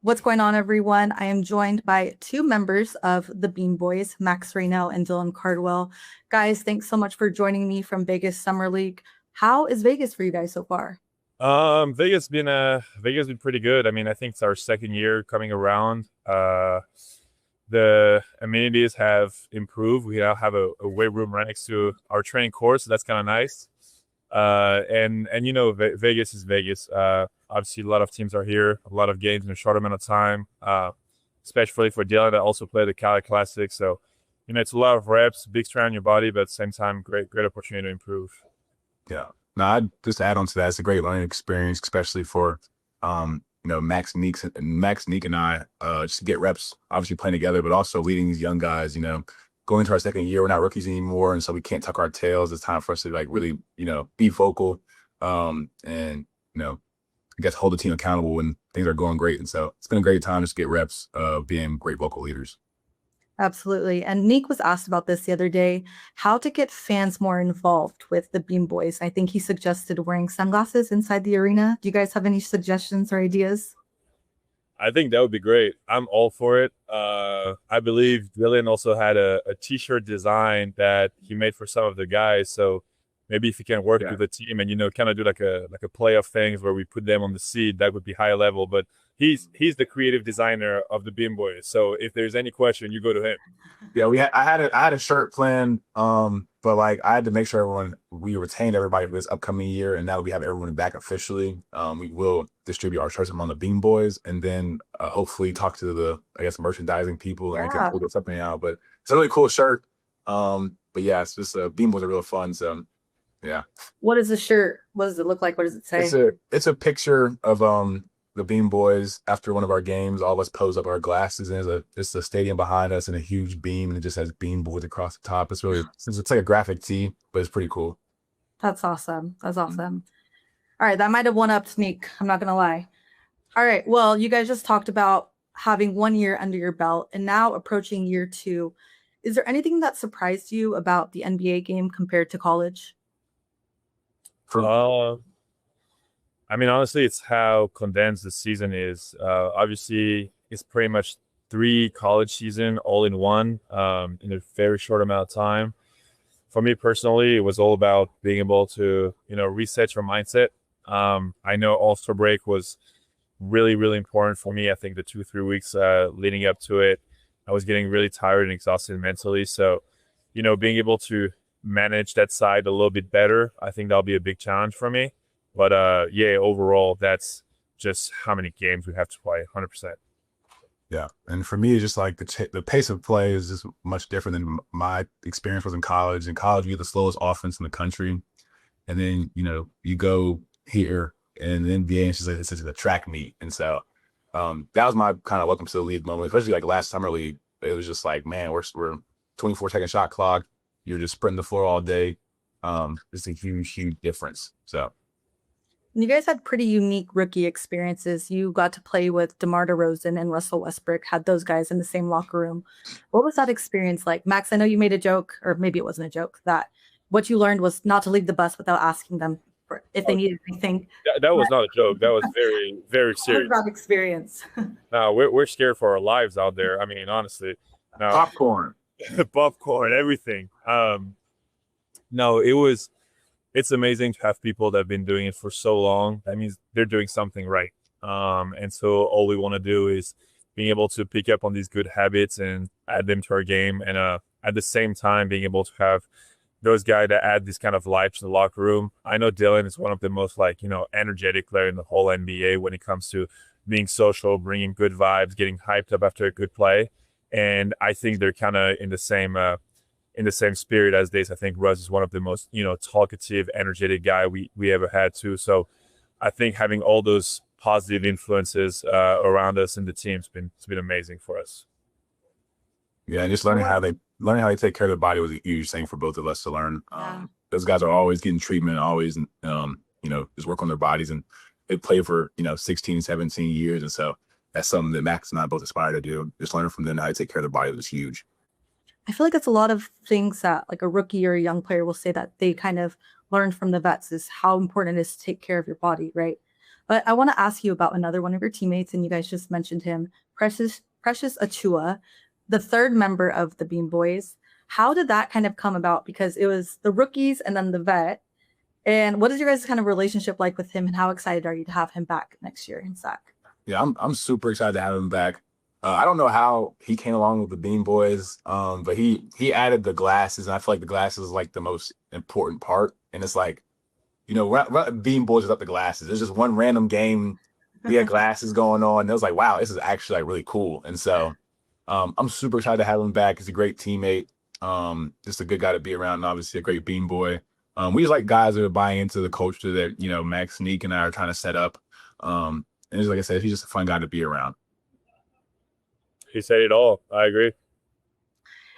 What's going on, everyone? I am joined by two members of the Bean Boys, Max Raynaud and Dylan Cardwell. Guys, thanks so much for joining me from Vegas Summer League. How is Vegas for you guys so far? Vegas been pretty good. I mean, I think it's our second year coming around. The amenities have improved. We now have a weight room right next to our training course, so that's kind of nice. And Vegas is Vegas. Obviously, a lot of teams are here, a lot of games in a short amount of time. Especially for Dylan that also played the Cali Classic. So, it's a lot of reps, big strain on your body, but at the same time, great opportunity to improve. Yeah. No, I'd just add on to that. It's a great learning experience, especially for, Max Neek and I, just to get reps, obviously playing together, but also leading these young guys, going into our second year, we're not rookies anymore. And so we can't tuck our tails. It's time for us to really, be vocal, and, I guess hold the team accountable when things are going great. And so it's been a great time just to get reps of being great vocal leaders. Absolutely. And Nick was asked about this the other day, how to get fans more involved with the Bean Boys. I think he suggested wearing sunglasses inside the arena. Do you guys have any suggestions or ideas? I think that would be great. I'm all for it. I believe Dylan also had a T-shirt design that he made for some of the guys. So maybe if he can work with the team and kind of do like a playoff things where we put them on the seat, that would be high level. But he's the creative designer of the Bean Boys. So if there's any question, you go to him. Yeah, I had a shirt plan, but I had to make sure we retained everybody for this upcoming year, and now that we have everyone back officially, we will distribute our shirts among the Bean Boys, and then hopefully talk to the merchandising people and can pull something out. But it's a really cool shirt. But yeah, it's just Bean Boys are real fun. So yeah. What is the shirt? What does it look like? What does it say? It's a picture of the Bean Boys after one of our games. All of us pose up our glasses, and there's a stadium behind us and a huge beam, and it just has Bean Boys across the top. It's like a graphic tee, but it's pretty cool. That's awesome. That's awesome. All right, that might have one-upped Sneak. I'm not gonna lie. All right, well, you guys just talked about having 1 year under your belt and now approaching year 2. Is there anything that surprised you about the NBA game compared to college? I mean, honestly, it's how condensed the season is. Obviously, it's pretty much 3 college season all in one, in a very short amount of time. For me personally, it was all about being able to, reset your mindset. I know All-Star break was really, really important for me. I think the 2-3 weeks leading up to it, I was getting really tired and exhausted mentally. So, being able to manage that side a little bit better, I think that'll be a big challenge for me. But yeah, overall, that's just how many games we have to play, 100%. Yeah, and for me, it's just like the pace of play is just much different than my experience was in college. In college, you get the slowest offense in the country, and then you go here and the NBA, and it's just a track meet, and so that was my kind of welcome to the league moment, especially like last summer league. It was just like, man, we're 24-second shot clock. You're just sprinting the floor all day. It's a huge difference. So. You guys had pretty unique rookie experiences. You got to play with DeMar DeRozan and Russell Westbrook, had those guys in the same locker room. What was that experience like? Max, I know you made a joke, or maybe it wasn't a joke, that what you learned was not to leave the bus without asking them if they needed anything. That was not a joke. That was very, very serious. What was that experience? No, we're scared for our lives out there. I mean, honestly. No. Popcorn. Popcorn, everything. No, it's amazing to have people that have been doing it for so long. That means they're doing something right. And so all we want to do is being able to pick up on these good habits and add them to our game. And at the same time, being able to have those guys that add this kind of life to the locker room. I know Dylan is one of the most energetic player in the whole NBA when it comes to being social, bringing good vibes, getting hyped up after a good play. And I think they're kind of in the same spirit as this. I think Russ is one of the most, talkative, energetic guy we ever had too. So I think having all those positive influences around us in the team it's been amazing for us. Yeah, and just learning how they take care of their body was a huge thing for both of us to learn. Those guys are always getting treatment, always, just work on their bodies, and they play for 16, 17 years, and so that's something that Max and I both aspire to do. Just learning from them how to take care of their body was huge. I feel like it's a lot of things that like a rookie or a young player will say that they kind of learn from the vets is how important it is to take care of your body, right? But I want to ask you about another one of your teammates, and you guys just mentioned him, Precious Achua, the third member of the Bean Boys. How did that kind of come about? Because it was the rookies and then the vet. And what is your guys' kind of relationship like with him, and how excited are you to have him back next year in SAC? Yeah, I'm super excited to have him back. I don't know how he came along with the Bean Boys, but he added the glasses, and I feel like the glasses is like the most important part. And it's like, you know, Bean Boys without the glasses. There's just one random game, we had glasses going on. And it was like, wow, this is actually like really cool. And so I'm super excited to have him back. He's a great teammate, just a good guy to be around, and obviously a great Bean Boy. We just like guys that are buying into the culture that, you know, Max, Neek, and I are trying to set up. And just like I said, he's just a fun guy to be around. He said it all. I agree.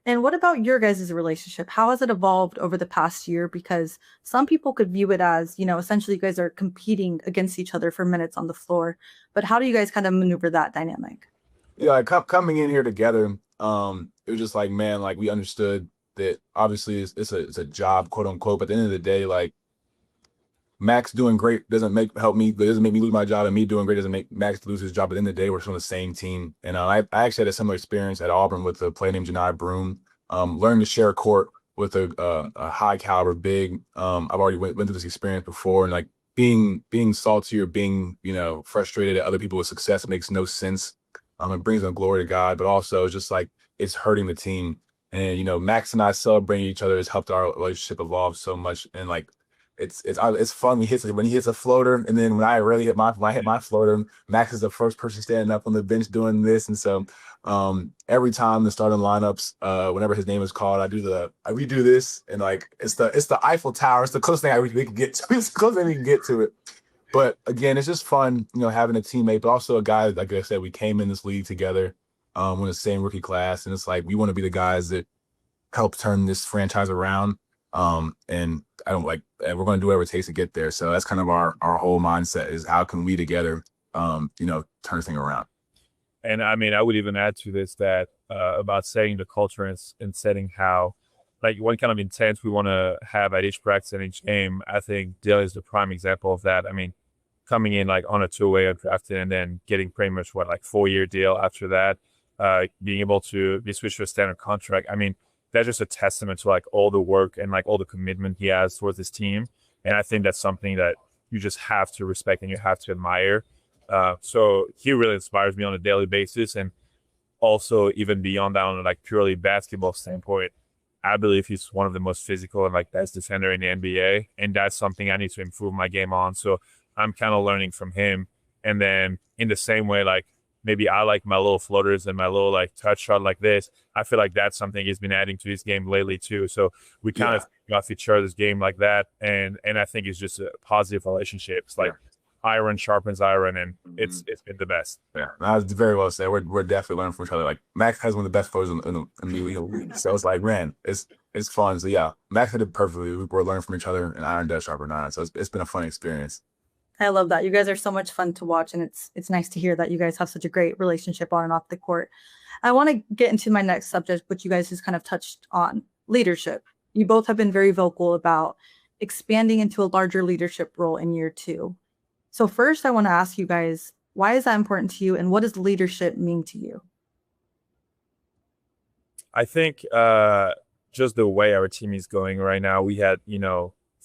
And what about your guys' relationship? How has it evolved over the past year? Because some people could view it as, you know, essentially you guys are competing against each other for minutes on the floor. But how do you guys kind of maneuver that dynamic? Yeah, like coming in here together, it was just like, man, like we understood that obviously it's a job, quote unquote. But at the end of the day, like Max doing great doesn't help me, but doesn't make me lose my job, and me doing great doesn't make Max lose his job. At the end of the day, we're still on the same team. And I actually had a similar experience at Auburn with a player named Janai Broom. Learning to share a court with a high caliber big. I've already went through this experience before, and like being salty or being, you know, frustrated at other people with success makes no sense. It brings them glory to God, but also it's just like it's hurting the team. And you know, Max and I celebrating each other has helped our relationship evolve so much. And like it's fun when he hits a floater, and then when I hit my floater, Max is the first person standing up on the bench doing this. And so every time the starting lineups, whenever his name is called, we do this, and like it's the Eiffel Tower. It's the closest thing we can get to. It's the closest thing we can get to it. But again, it's just fun, you know, having a teammate, but also a guy, like I said, we came in this league together, in the same rookie class, and it's like we want to be the guys that help turn this franchise around. And we're going to do whatever it takes to get there. So that's kind of our whole mindset, is how can we together, you know, turn this thing around. And I mean, I would even add to this that about setting the culture and setting how, like, what kind of intent we want to have at each practice and each game. I think Dale is the prime example of that. I mean, coming in like on a two-way undrafted and then getting pretty much 4-year deal after that, being able to be switched to a standard contract. I mean, that's just a testament to like all the work and like all the commitment he has towards his team. And I think that's something that you just have to respect and you have to admire. So he really inspires me on a daily basis. And also even beyond that, on a like purely basketball standpoint, I believe he's one of the most physical and like best defender in the NBA. And that's something I need to improve my game on. So I'm kind of learning from him. And then in the same way, like maybe I like my little floaters and my little like touch shot like this. I feel like that's something he's been adding to his game lately too. So we kind of off each other's game like that. And I think it's just a positive relationship. It's like iron sharpens iron, and it's been the best. Yeah, that was very well said. We're definitely learning from each other. Like Max has one of the best photos in the league. So it's like, man, it's fun. So yeah, Max did it perfectly. We're learning from each other, and iron does sharpen iron. So it's been a fun experience. I love that. You guys are so much fun to watch, and it's nice to hear that you guys have such a great relationship on and off the court. I want to get into my next subject, which you guys just kind of touched on, leadership. You both have been very vocal about expanding into a larger leadership role in year 2. So first, I want to ask you guys, why is that important to you, and what does leadership mean to you? I think just the way our team is going right now, we had,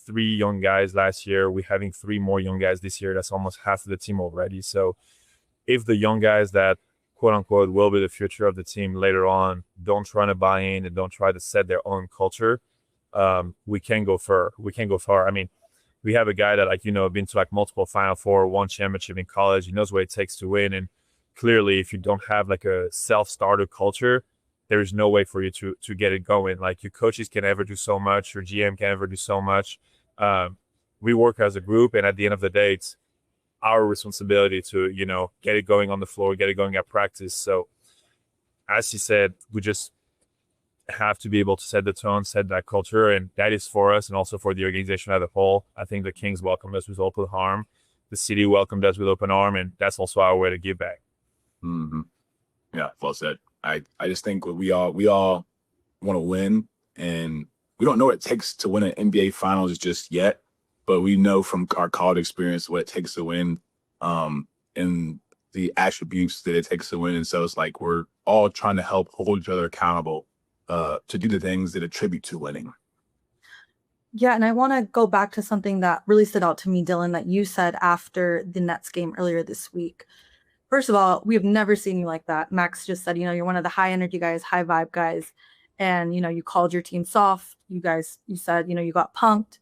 3 young guys last year. We're having 3 more young guys this year. That's almost half of the team already. So if the young guys that, quote unquote, will be the future of the team later on don't try to buy in and don't try to set their own culture, we can go far. I mean, we have a guy that, been to multiple Final Four, won championship in college. He knows what it takes to win. And clearly, if you don't have a self-starter culture, there is no way for you to get it going. Your coaches can never do so much. Your GM can never do so much. We work as a group, and at the end of the day, it's our responsibility to, get it going on the floor, get it going at practice. So as he said, we just have to be able to set the tone, set that culture, and that is for us and also for the organization as a whole. I think the Kings welcomed us with open arm. The city welcomed us with open arm, and that's also our way to give back. Mm-hmm. Yeah, well said. I just think we all want to win, and we don't know what it takes to win an NBA Finals just yet, but we know from our college experience what it takes to win. and the attributes that it takes to win. And so it's like we're all trying to help hold each other accountable to do the things that attribute to winning. Yeah, and I want to go back to something that really stood out to me, Dylan, that you said after the Nets game earlier this week. First of all, we have never seen you like that. Max just said, you're one of the high energy guys, high vibe guys. And, you called your team soft. You said, you got punked.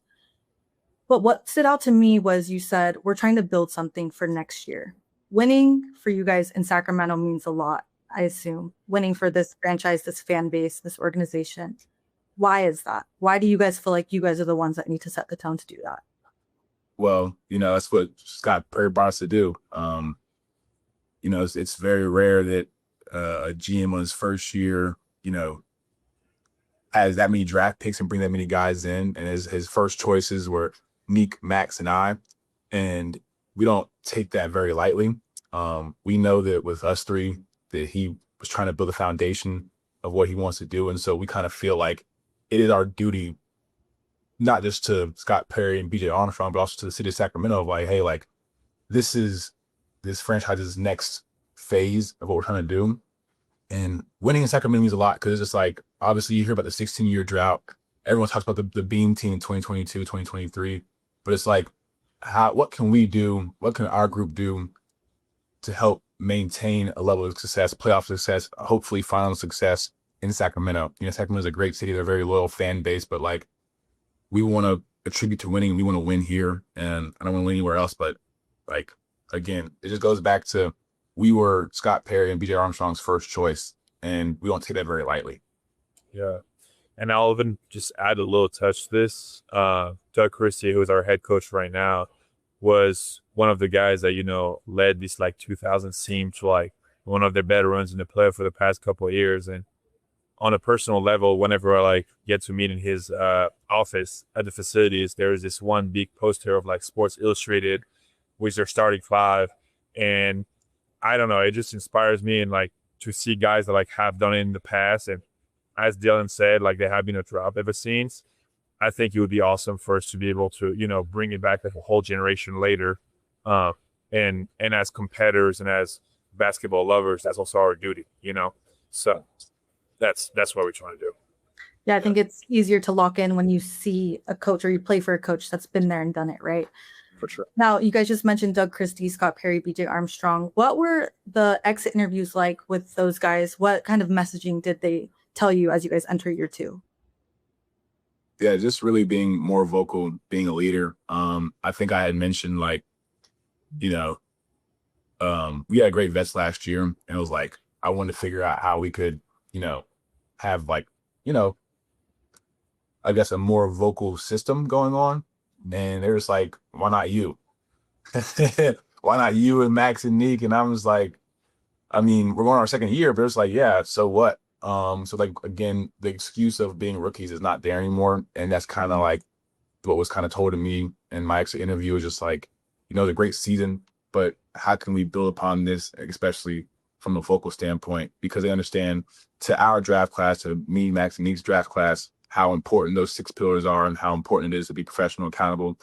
But what stood out to me was you said, we're trying to build something for next year. Winning for you guys in Sacramento means a lot, I assume. Winning for this franchise, this fan base, this organization. Why is that? Why do you guys feel like you guys are the ones that need to set the tone to do that? Well, that's what Scott Perry brought us to do. It's very rare that a GM on his first year, has that many draft picks and bring that many guys in. And his first choices were Meek, Max, and I. And we don't take that very lightly. We know that with us three, that he was trying to build a foundation of what he wants to do. And so we kind of feel like it is our duty, not just to Scott Perry and BJ Armstrong, but also to the city of Sacramento of like, hey, like this is this franchise's next phase of what we're trying to do. And winning in Sacramento means a lot because it's just like, obviously you hear about the 16-year drought. Everyone talks about the Beam team in 2022, 2023. But it's like, what can we do? What can our group do to help maintain a level of success, playoff success, hopefully final success in Sacramento? Sacramento is a great city. They're a very loyal fan base, but like we want to attribute to winning. We want to win here, and I don't want to win anywhere else. But like, again, it just goes back to we were Scott Perry and BJ Armstrong's first choice, and we don't take that very lightly. Yeah. And I'll even just add a little touch to this. Doug Tristi, who is our head coach right now, was one of the guys that, led this like 2000 team to like one of their better runs in the playoff for the past couple of years. And on a personal level, whenever I like get to meet in his office at the facilities, there is this one big poster of like Sports Illustrated, which their starting five. And I don't know, it just inspires me and like to see guys that like have done it in the past. And as Dylan said, like they have been a drop ever since. I think it would be awesome for us to be able to, bring it back like a whole generation later. And as competitors and as basketball lovers, that's also our duty, So that's what we're trying to do. Yeah, I think it's easier to lock in when you see a coach or you play for a coach that's been there and done it, right? For sure. Now, you guys just mentioned Doug Tristi, Scott Perry, BJ Armstrong. What were the exit interviews like with those guys? What kind of messaging did they tell you as you guys enter year two? Yeah, just really being more vocal, being a leader. I think I had mentioned like, we had great vets last year, and it was like I wanted to figure out how we could, have like, I guess a more vocal system going on. And they're just like, why not you? Why not you and Max and Neek? And I was like, I mean, we're going on our second year, but it's like, yeah, so what? So like, again, the excuse of being rookies is not there anymore. And that's kind of like what was kind of told to me in my exit interview was just like, it's a great season, but how can we build upon this, especially from a vocal standpoint? Because they understand to our draft class, to me, Max and Neek's draft class, how important those 6 pillars are and how important it is to be professional, accountable,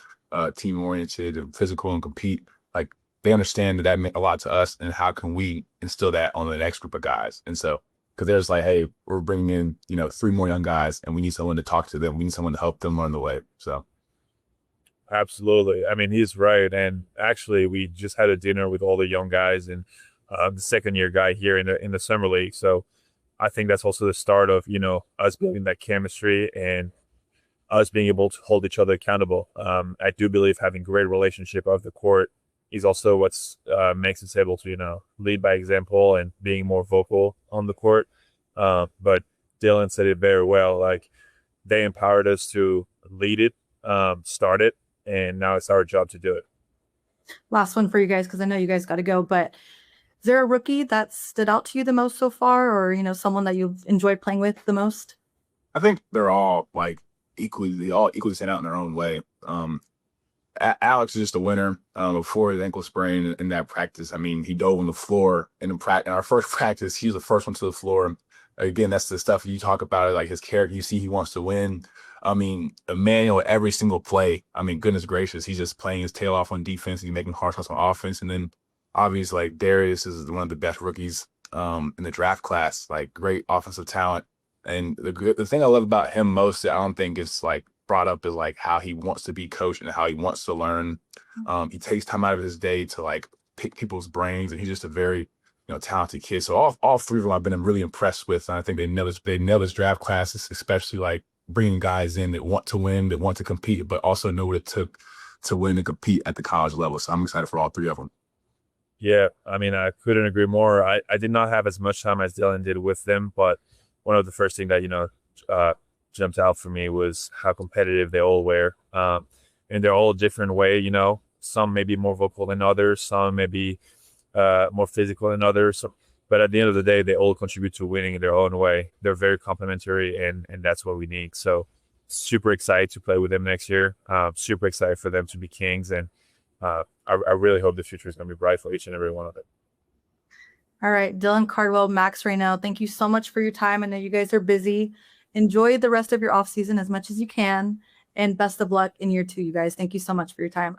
team-oriented, and physical and compete. Like they understand that meant a lot to us, and how can we instill that on the next group of guys? And so, because they're just like, hey, we're bringing in, 3 more young guys, and we need someone to talk to them. We need someone to help them learn the way. So. Absolutely. I mean, he's right. And actually, we just had a dinner with all the young guys and the second-year guy here in the summer league. So I think that's also the start of, us building that chemistry and us being able to hold each other accountable. I do believe having great relationship off the court is also what's makes us able to, lead by example and being more vocal on the court. But Dylan said it very well. Like they empowered us to lead it, start it, and now it's our job to do it. Last one for you guys, because I know you guys got to go, but is there a rookie that stood out to you the most so far, or, someone that you've enjoyed playing with the most? I think they're all like equally stand out in their own way. Alex is just a winner. Before his ankle sprain in that practice, I mean, he dove on the floor in our first practice. He was the first one to the floor. Again, that's the stuff you talk about, like his character. You see, he wants to win. I mean, Emmanuel, every single play, I mean, goodness gracious, he's just playing his tail off on defense. He's making hard shots on offense. And then obviously, like, Darius is one of the best rookies in the draft class, like, great offensive talent. And the thing I love about him most, I don't think is like brought up, is like how he wants to be coached and how he wants to learn. He takes time out of his day to like pick people's brains, and he's just a very, talented kid. So all three of them I've been really impressed with. And I think they nailed his draft classes, especially like bringing guys in that want to win, that want to compete, but also know what it took to win and compete at the college level. So I'm excited for all three of them. Yeah, I mean, I couldn't agree more. I did not have as much time as Dylan did with them, but one of the first things that, jumped out for me was how competitive they all were. And they're all different way, some may be more vocal than others, some may be more physical than others. But at the end of the day, they all contribute to winning in their own way. They're very complementary, and that's what we need. So super excited to play with them next year. Super excited for them to be Kings. And I really hope the future is going to be bright for each and every one of them. All right, Dylan, Cardwell, Max Raynaud, thank you so much for your time. I know you guys are busy. Enjoy the rest of your off season as much as you can, and best of luck in year 2, you guys. Thank you so much for your time.